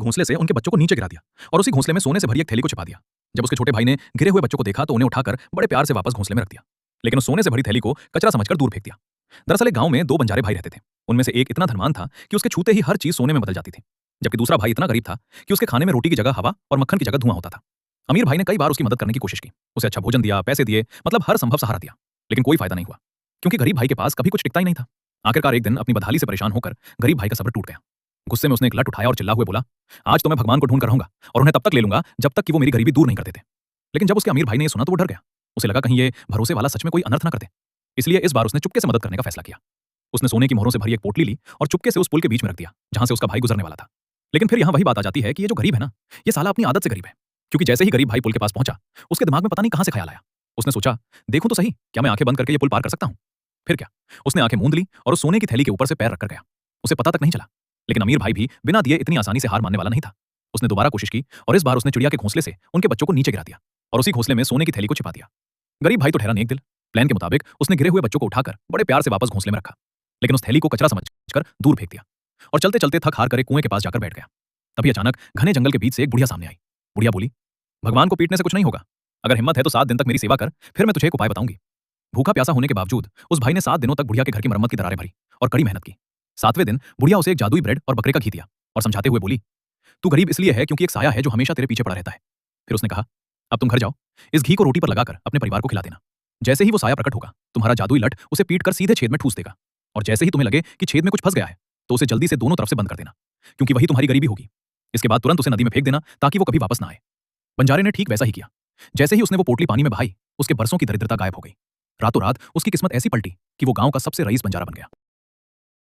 घोंसले से उनके बच्चों को नीचे गिरा दिया और उसी घोंसले में सोने से भरी एक थैली को छिपा दिया। जब उसके छोटे भाई ने गिरे हुए बच्चों को देखा तो उन्हें उठाकर बड़े प्यार से वापस घोंसले में रख दिया, लेकिन उस सोने से भरी थैली को कचरा समझकर दूर फेंक दिया। दरअसल एक गांव में दो बंजारे भाई रहते थे। उनमें से एक इतना धनवान था कि उसके छूते ही हर चीज सोने में बदल जाती थी, जबकि दूसरा भाई इतना गरीब था कि उसके खाने में रोटी की जगह हवा और मक्खन की जगह धुआं होता था। अमीर भाई ने कई बार उसकी मदद करने की कोशिश की, उसे अच्छा भोजन दिया, पैसे दिए, मतलब हर संभव सहारा दिया, लेकिन कोई फायदा नहीं हुआ, क्योंकि गरीब भाई के पास कभी कुछ टिकता ही नहीं था। आखिरकार एक दिन अपनी बदहाली से परेशान होकर गरीब भाई का सब्र टूट गया। गुस्से में उसने एक लठ उठाया और चिल्ला हुए बोला, आज तो मैं भगवान को ढूंढ कर रहूंगा और उन्हें तब तक ले लूंगा जब तक कि वो मेरी गरीबी दूर नहीं कर देते। लेकिन जब उसके अमीर भाई ने यह सुना तो वो डर गया। उसे लगा कहीं ये भरोसे वाला सच में कोई अनर्थ ना कर दे, इसलिए इस बार उसने चुपके से मदद करने का फैसला किया। उसने सोने की मोहरों से भरी एक पोटली ली और चुपके से उस पुल के बीच में रख दिया जहां से उसका भाई गुजरने वाला था। लेकिन फिर यहां वही बात आ जाती है कि ये जो गरीब है ना, ये साला अपनी आदत से गरीब है, क्योंकि जैसे ही गरीब भाई पुल के पास पहुंचा, उसके दिमाग में पता नहीं कहां से ख्याल आया। उसने सोचा, देखूं तो सही, क्या मैं आंखें बंद करके ये पुल पार कर सकता हूं? फिर क्या, उसने आंखें मूंद ली और उस सोने की थैली के ऊपर से पैर रखकर गया। उसे पता तक नहीं चला, लेकिन अमीर भाई भी बिना दिए इतनी आसानी से हार मानने वाला नहीं था। उसने दोबारा कोशिश की और इस बार उसने चिड़िया के घोंसले से उनके बच्चों को नीचे गिरा दिया और उसी घोंसले में सोने की थैली को छिपा दिया। गरीब भाई तो ठहरा नेक दिल। प्लान के मुताबिक उसने गिरे हुए बच्चों को उठाकर बड़े प्यार से वापस घोंसले में रखा, लेकिन उस थैली को कचरा समझकर दूर फेंक दिया और चलते चलते थक हार कर एक कुएं के पास जाकर बैठ गया। तभी अचानक घने जंगल के बीच से एक बुढ़िया सामने आई। बुढ़िया बोली, भगवान को पीटने से कुछ नहीं होगा, अगर हिम्मत है तो 7 दिन तक मेरी सेवा कर, फिर मैं तुझे एक उपाय बताऊंगी। भूखा प्यासा होने के बावजूद उस भाई ने 7 दिनों तक बुढ़िया के घर की मरम्मत की दरारें भरी और कड़ी मेहनत की। 7वें दिन बुढ़िया उसे एक जादुई ब्रेड और बकरे का घी दिया और समझाते हुए बोली, तू गरीब इसलिए है क्योंकि एक साया है जो हमेशा तेरे पीछे पड़ा रहता है। फिर उसने कहा, अब तुम घर जाओ, इस घी को रोटी पर लगाकर अपने परिवार को खिला देना। जैसे ही वो साया प्रकट होगा, तुम्हारा जादुई लठ उसे पीट कर सीधे छेद में ठूस देगा, और जैसे ही तुम्हें लगे कि छेद में कुछ फंस गया है तो उसे जल्दी से दोनों तरफ से बंद कर देना, क्योंकि वही तुम्हारी गरीबी होगी। इसके बाद तुरंत उसे नदी में फेंक देना ताकि वो कभी वापस ना आए। बंजारे ने ठीक वैसा ही किया। जैसे ही उसने वो पोटली पानी में बहाई, उसके बरसों की दरिद्रता गायब हो गई। रातों रात उसकी किस्मत ऐसी पलटी कि वो गांव का सबसे रईस बंजारा बन गया।